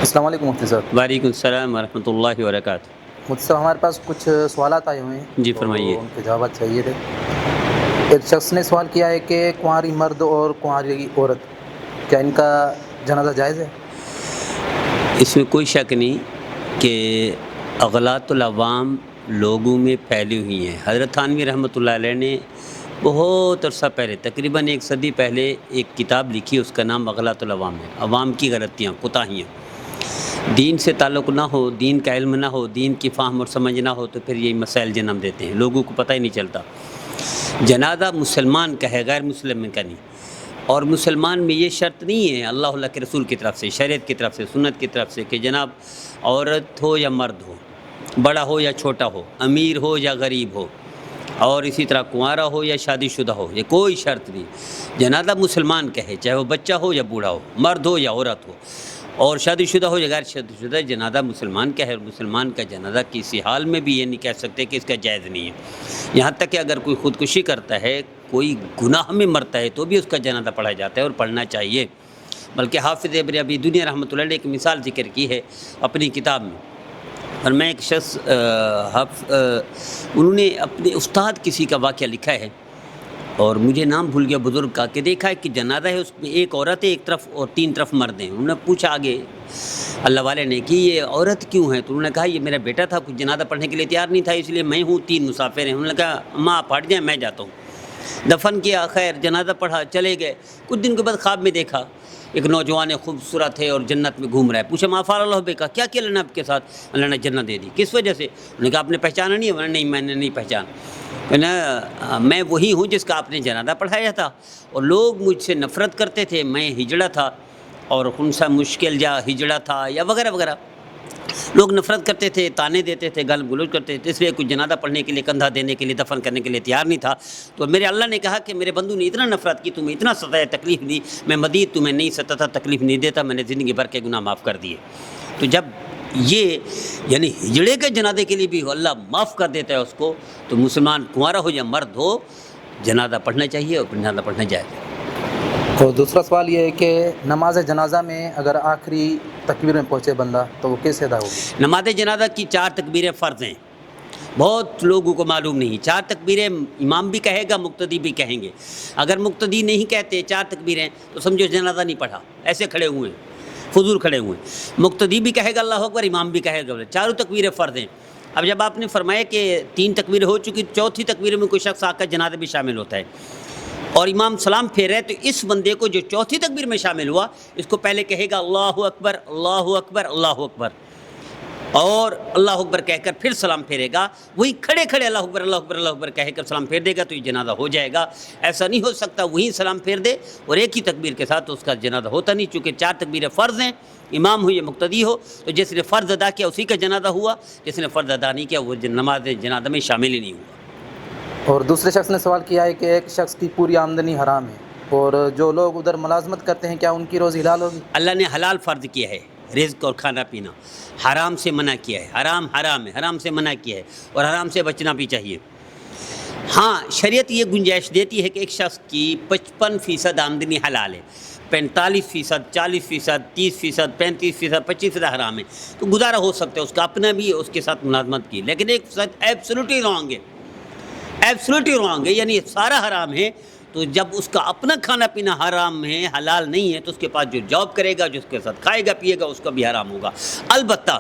السلام علیکم مفتی صاحب۔ وعلیکم السلام ورحمۃ اللہ وبرکاتہ۔ مفتی صاحب ہمارے پاس کچھ سوالات آئے ہوئے ہیں، جی تو فرمائیے۔ ان کے جوابات چاہیے تھے۔ ایک شخص نے سوال کیا ہے کہ کنواری مرد اور کنواری عورت، کیا ان کا جنازہ جائز ہے؟ اس میں کوئی شک نہیں کہ اغلاط العوام لوگوں میں پھیلی ہوئی ہیں۔ حضرت تھانوی رحمۃ اللہ علیہ نے بہت عرصہ پہلے، تقریباً 1 صدی پہلے، ایک کتاب لکھی، اس کا نام اغلاط العوام ہے۔ عوام کی غلطیاں، کوتاہیاں، دین سے تعلق نہ ہو، دین کا علم نہ ہو، دین کی فہم اور سمجھ نہ ہو، تو پھر یہی مسائل جنم دیتے ہیں، لوگوں کو پتہ ہی نہیں چلتا۔ جنازہ مسلمان کا ہے، غیر مسلم کا نہیں۔ اور مسلمان میں یہ شرط نہیں ہے اللہ کے رسول کی طرف سے، شریعت کی طرف سے، سنت کی طرف سے، کہ جناب عورت ہو یا مرد ہو، بڑا ہو یا چھوٹا ہو، امیر ہو یا غریب ہو، اور اسی طرح کنوارا ہو یا شادی شدہ ہو، یہ کوئی شرط نہیں۔ جنازہ مسلمان کا ہے، چاہے وہ بچہ ہو یا بوڑھا ہو، مرد ہو یا عورت ہو، اور شادی شدہ ہو یا غیر شادی شدہ، جنازہ مسلمان کا ہے۔ اور مسلمان کا جنازہ کسی حال میں بھی یہ نہیں کہہ سکتے کہ اس کا جائز نہیں ہے۔ یہاں تک کہ اگر کوئی خودکشی کرتا ہے، کوئی گناہ میں مرتا ہے، تو بھی اس کا جنازہ پڑھا جاتا ہے اور پڑھنا چاہیے۔ بلکہ حافظ ابن ابی دنیا رحمۃ اللہ علیہ ایک مثال ذکر کی ہے اپنی کتاب میں۔ اور میں ایک شخص انہوں نے اپنے استاد کسی کا واقعہ لکھا ہے، اور مجھے نام بھول گیا بزرگ کا، کہ دیکھا ہے کہ جنازہ ہے، اس میں ایک عورت ہے ایک طرف اور 3 طرف مرد ہیں۔ انہوں نے پوچھا آگے اللہ والے نے کہ یہ عورت کیوں ہے؟ تو انہوں نے کہا یہ میرا بیٹا تھا، کچھ جنازہ پڑھنے کے لیے تیار نہیں تھا، اس لیے میں ہوں، 3 مسافر ہیں۔ انہوں نے کہا اماں آپ ہٹ جائیں، میں جاتا ہوں۔ دفن کیا، خیر جنازہ پڑھا، چلے گئے۔ کچھ دن کے بعد خواب میں دیکھا ایک نوجوان خوبصورت ہے اور جنت میں گھوم رہا ہے۔ پوچھا ما فعل اللہ بک، کیا کیا اللہ نے آپ کے ساتھ؟ اللہ نے جنت دے دی۔ کس وجہ سے؟ انہوں نے کہا آپ نے پہچانا نہیں ہے؟ انہوں نے نہیں، میں نے نہیں پہچان۔ میں وہی ہوں جس کا آپ نے جنازہ پڑھایا تھا، اور لوگ مجھ سے نفرت کرتے تھے، میں ہجڑا تھا، اور خنثی مشکل جا ہجڑا تھا، یا وغیرہ وغیرہ، لوگ نفرت کرتے تھے، تانے دیتے تھے، گال گلوچ کرتے تھے، اس لیے کچھ جنازہ پڑھنے کے لیے، کندھا دینے کے لیے، دفن کرنے کے لیے تیار نہیں تھا۔ تو میرے اللہ نے کہا کہ میرے بندو نے اتنا نفرت کی، تمہیں اتنا ستایا، تکلیف دی، میں مزید تمہیں نہیں ستاتا، تکلیف نہیں دیتا، میں نے زندگی بھر کے گناہ معاف کر دیے۔ تو جب یہ یعنی ہجڑے کے جنازے کے لیے بھی اللہ معاف کر دیتا ہے اس کو، تو مسلمان کنوارا ہو یا مرد ہو، جنازہ پڑھنا چاہیے، اور جنازہ پڑھنا جائے۔ تو دوسرا سوال یہ ہے کہ نماز جنازہ میں اگر آخری تکبیر میں پہنچے بندہ تو وہ کیسے ادا ہوگی؟ نماز جنازہ کی 4 تکبیریں فرض ہیں، بہت لوگوں کو معلوم نہیں۔ 4 تکبیریں امام بھی کہے گا، مقتدی بھی کہیں گے۔ اگر مقتدی نہیں کہتے 4 تکبیریں، تو سمجھو جنازہ نہیں پڑھا، ایسے کھڑے ہوئے ہیں، فضول کھڑے ہوئے ہیں۔ مقتدی بھی کہے گا اللہ اکبر، امام بھی کہے گا، 4 تکبیریں فرض ہیں۔ اب جب آپ نے فرمایا کہ 3 تکبیریں ہو چکی، 4تھی تکبیر میں کوئی شخص آ کر جنازہ بھی شامل ہوتا ہے، اور امام سلام پھیر رہے، تو اس بندے کو جو 4تھی تکبیر میں شامل ہوا، اس کو پہلے کہے گا اللہ اکبر اللہ اکبر اللہ اکبر، اور اللہ اکبر کہہ کر پھر سلام پھیرے گا۔ وہی کھڑے کھڑے اللہ اکبر اللہ اکبر اللہ اکبر کہہ کر سلام پھیر دے گا، تو یہ جنازہ ہو جائے گا۔ ایسا نہیں ہو سکتا وہیں سلام پھیر دے اور ایک ہی تکبیر کے ساتھ، تو اس کا جنازہ ہوتا نہیں، چونکہ 4 تکبیریں فرض ہیں، امام ہو یا مقتدی ہو، تو جس نے فرض ادا کیا اسی کا جنازہ ہوا، جس نے فرض ادا نہیں کیا وہ نماز جنازہ میں شامل ہی نہیں ہوا۔ اور دوسرے شخص نے سوال کیا ہے کہ ایک شخص کی پوری آمدنی حرام ہے، اور جو لوگ ادھر ملازمت کرتے ہیں، کیا ان کی روزی حلال ہوگی؟ اللہ نے حلال فرض کیا ہے، رزق اور کھانا پینا، حرام سے منع کیا ہے۔ حرام حرام ہے، حرام سے منع کیا ہے، اور حرام سے بچنا بھی چاہیے۔ ہاں شریعت یہ گنجائش دیتی ہے کہ ایک شخص کی 55% آمدنی حلال ہے، 45%، 40%، 30%، 35%، 25% حرام ہے، تو گزارا ہو سکتا ہے، اس کا اپنا بھی اس کے ساتھ ملازمت کی۔ لیکن ایک ایبسولوٹلی رانگ ہے، ایبسولوٹلی رانگ ہے، یعنی سارا حرام ہے، تو جب اس کا اپنا کھانا پینا حرام ہے، حلال نہیں ہے، تو اس کے پاس جو جاب کرے گا، جو اس کے ساتھ کھائے گا پیے گا، اس کا بھی حرام ہوگا۔ البتہ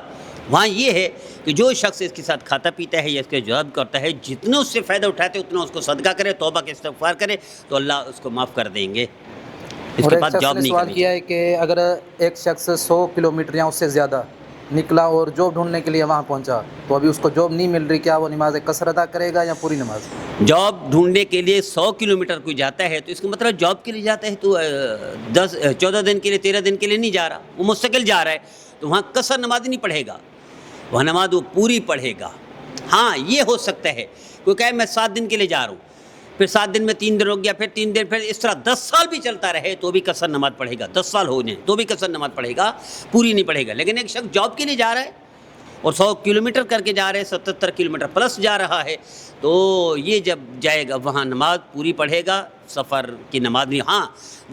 وہاں یہ ہے کہ جو شخص اس کے ساتھ کھاتا پیتا ہے یا اس کے جاب کرتا ہے، جتنا اس سے فائدہ اٹھاتے اتنا اس کو صدقہ کرے، توبہ کے استغفار کرے، تو اللہ اس کو معاف کر دیں گے۔ اس اور کے ایک بعد شخص جاب نے نہیں سوال کرنی کیا چاہیے۔ ہے کہ اگر ایک شخص 100 کلومیٹر یا اس سے زیادہ نکلا اور جاب ڈھونڈنے کے لیے وہاں پہنچا، تو ابھی اس کو جاب نہیں مل رہی، کیا وہ نماز قصر ادا کرے گا یا پوری نماز؟ جاب ڈھونڈنے کے لیے 100 کلومیٹر کوئی جاتا ہے، تو اس کا مطلب جاب کے لیے جاتا ہے، تو 14 دن کے لیے 13 دن کے لیے نہیں جا رہا، وہ مستقل جا رہا ہے، تو وہاں قصر نماز نہیں پڑھے گا، وہاں نماز وہ پوری پڑھے گا۔ ہاں یہ ہو سکتا ہے کوئی کہے میں 7 دن کے لیے جا رہا ہوں، پھر 7 دن میں 3 دن رک گیا، پھر 3 دن، پھر اس طرح 10 سال بھی چلتا رہے تو بھی قصر نماز پڑھے گا، 10 سال ہو جائیں تو بھی قصر نماز پڑھے گا، پوری نہیں پڑھے گا۔ لیکن ایک شخص جاب کے لیے جا رہا ہے اور 100 کلومیٹر کر کے جا رہے ہیں، 77 کلومیٹر پلس جا رہا ہے، تو یہ جب جائے گا وہاں نماز پوری پڑھے گا، سفر کی نماز نہیں۔ ہاں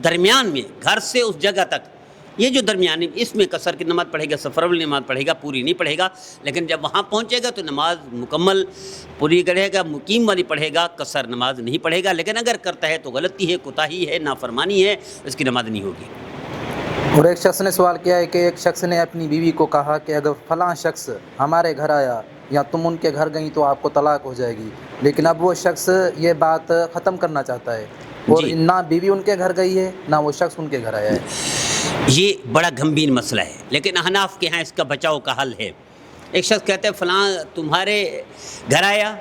درمیان میں گھر سے اس جگہ تک یہ جو درمیانی اس میں قصر کی نماز پڑھے گا، سفر والی نماز پڑھے گا، پوری نہیں پڑھے گا، لیکن جب وہاں پہنچے گا تو نماز مکمل پوری کرے گا، مقیم والی پڑھے گا، قصر نماز نہیں پڑھے گا، لیکن اگر کرتا ہے تو غلطی ہے، کوتاہی ہے، نافرمانی ہے، اس کی نماز نہیں ہوگی۔ اور ایک شخص نے سوال کیا ہے کہ ایک شخص نے اپنی بیوی کو کہا کہ اگر فلاں شخص ہمارے گھر آیا یا تم ان کے گھر گئیں تو آپ کو طلاق ہو جائے گی، لیکن اب وہ شخص یہ بات ختم کرنا چاہتا ہے اور جی، نہ بیوی ان کے گھر گئی ہے نہ وہ شخص ان کے گھر آیا ہے۔ یہ بڑا گھمبیر مسئلہ ہے، لیکن احناف کے ہاں اس کا بچاؤ کا حل ہے۔ ایک شخص کہتا ہے فلاں تمہارے گھر آیا،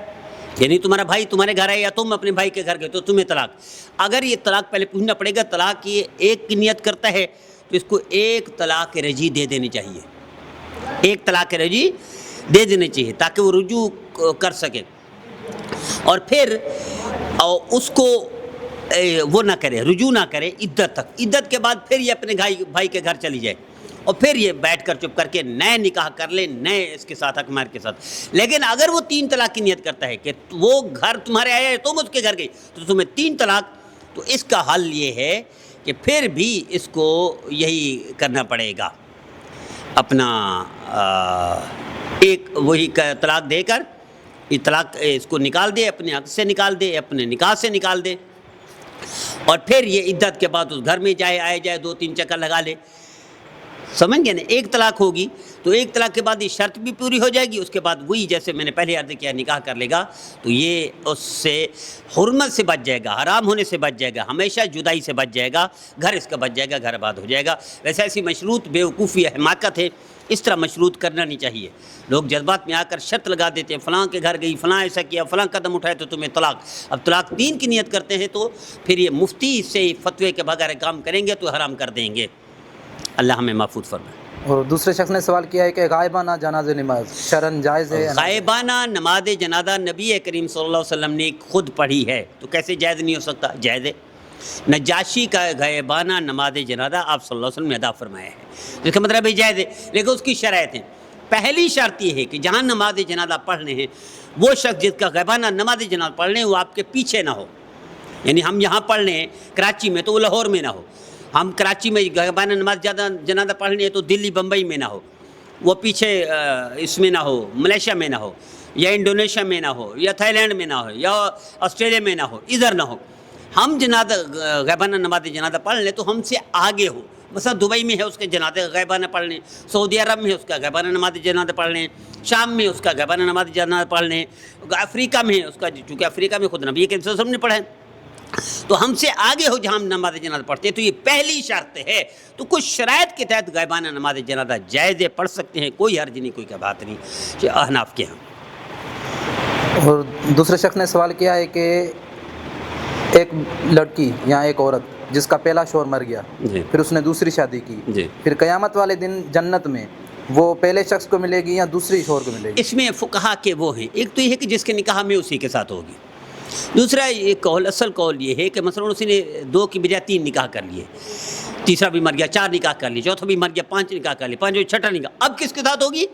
یعنی تمہارا بھائی تمہارے گھر آیا یا تم اپنے بھائی کے گھر گئے تو تمہیں طلاق۔ اگر یہ طلاق پہلے پوچھنا پڑے گا، طلاق یہ ایک کی نیت کرتا ہے تو اس کو ایک طلاق رجعی دے دینی چاہیے، ایک طلاق رجعی دے دینی چاہیے تاکہ وہ رجوع کر سکے، اور پھر اس کو وہ نہ کرے، رجوع نہ کرے عدت تک، عدت کے بعد پھر یہ اپنے بھائی کے گھر چلی جائے اور پھر یہ بیٹھ کر چپ کر کے نئے نکاح کر لے، نئے اس کے ساتھ حق مہر کے ساتھ۔ لیکن اگر وہ 3 طلاق کی نیت کرتا ہے کہ وہ گھر تمہارے آیا ہے تم اس کے گھر گئی تو تمہیں 3 طلاق، تو اس کا حل یہ ہے کہ پھر بھی اس کو یہی کرنا پڑے گا، اپنا ایک وہی طلاق دے کر یہ طلاق اس کو نکال دے، اپنے حق سے نکال دے، اپنے نکاح سے نکال دے، اور پھر یہ عدت کے بعد اس گھر میں آئے جائے 2-3 چکر لگا لے۔ سمجھ گئے نا؟ ایک طلاق ہوگی تو ایک طلاق کے بعد یہ شرط بھی پوری ہو جائے گی، اس کے بعد وہی جیسے میں نے پہلے عرض کیا نکاح کر لے گا تو یہ اس سے حرمت سے بچ جائے گا، حرام ہونے سے بچ جائے گا، ہمیشہ جدائی سے بچ جائے گا، گھر اس کا بچ جائے گا، گھر آباد ہو جائے گا۔ ویسے ایسی مشروط بیوقوفی ہے، حماقت ہے، اس طرح مشروط کرنا نہیں چاہیے۔ لوگ جذبات میں آ کر شرط لگا دیتے ہیں فلاں کے گھر گئی، فلاں ایسا کیا، فلاں قدم اٹھائے تو تمہیں طلاق۔ اب طلاق 3 کی نیت کرتے ہیں تو پھر یہ مفتی سے فتوے کے بغیر کام کریں گے تو حرام کر دیں گے۔ اللہ ہمیں محفوظ فرمائے۔ اور دوسرے شخص نے سوال کیا ہے کہ غائبانہ جنازہ نماز شرعاً جائز ہے؟ غائبانہ نماز جنازہ نبی کریم صلی اللہ علیہ وسلم نے خود پڑھی ہے تو کیسے جائز نہیں ہو سکتا؟ جائز ہے۔ نجاشی کا غائبانہ نماز جنازہ آپ صلی اللہ علیہ وسلم نے ادا فرمایا ہے، جس کا مطلب ہے جائز ہے، لیکن اس کی شرائط ہیں۔ پہلی شرط یہ ہے کہ جہاں نماز جنازہ پڑھنے ہیں وہ شخص جس کا غائبانہ نماز جنازہ پڑھنے وہ آپ کے پیچھے نہ ہو، یعنی ہم یہاں پڑھ لیں کراچی میں تو وہ لاہور میں نہ ہو، ہم کراچی میں غائبانہ نماز جنازہ پڑھنے ہیں تو دلی بمبئی میں نہ ہو، وہ پیچھے اس میں نہ ہو، ملیشیا میں نہ ہو، یا انڈونیشیا میں نہ ہو، یا تھائی لینڈ میں نہ ہو، یا آسٹریلیا میں نہ ہو، ادھر نہ ہو۔ ہم غائبانہ نماز جنازہ پڑھ لیں تو ہم سے آگے ہو، مثلا دبئی میں ہے اس کے جنازہ غائبانہ پڑھ لیں، سعودی عرب میں ہے اس کا غائبانہ نماز جنازہ پڑھ لیں، شام میں اس کا غائبانہ نماز جنازہ پڑھ لیں، افریقہ میں ہے اس کا، چونکہ افریقہ میں خود نبی کریم صلی اللہ علیہ وسلم نے پڑھا ہے، تو ہم سے آگے ہو جہاں ہم نماز جنازہ پڑھتے ہیں، تو یہ پہلی شرط ہے۔ تو کچھ شرائط کے تحت غائبانہ نماز جنازہ جائز ہے، پڑھ سکتے ہیں، کوئی حرج نہیں، کوئی کا بات نہیں، یہ احناف کے ہاں۔ اور دوسرے شخص نے سوال کیا ہے کہ ایک لڑکی یا ایک عورت جس کا پہلا شوہر مر گیا، جی پھر اس نے دوسری شادی کی، جی، پھر قیامت والے دن جنت میں وہ پہلے شخص کو ملے گی یا دوسری شوہر کو ملے گی؟ اس میں فقہا کے وہ ہیں، ایک تو یہ ہے کہ جس کے نکاح میں اسی کے ساتھ ہوگی، دوسرا ایک قول، اصل قول یہ ہے کہ مثلا اسی نے 2 کی بجائے 3 نکاح کر لیے، تیسرا بھی مر گیا 4 نکاح کر لیے، چوتھا بھی مر گیا 5 نکاح کر لیے، 5 چھٹا نکاح، اب کس کے ساتھ ہوگی؟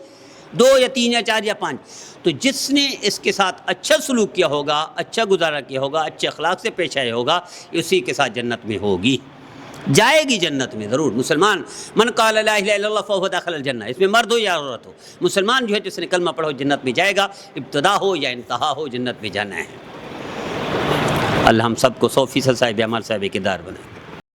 2 یا 3 یا 4 یا 5۔ تو جس نے اس کے ساتھ اچھا سلوک کیا ہوگا، اچھا گزارا کیا ہوگا، اچھے اخلاق سے پیش آیا ہوگا، اسی کے ساتھ جنت میں ہوگی، جائے گی جنت میں ضرور۔ مسلمان من قال لا الہ الا اللہ فهو داخل الجنہ، اس میں مرد ہو یا عورت ہو، مسلمان جو ہے جس نے کلمہ پڑھو جنت میں جائے گا، ابتدا ہو یا انتہا ہو، جنت میں جانا ہے۔ اللہ ہم سب کو 100% صاحب عمل صاحب کردار بنائے۔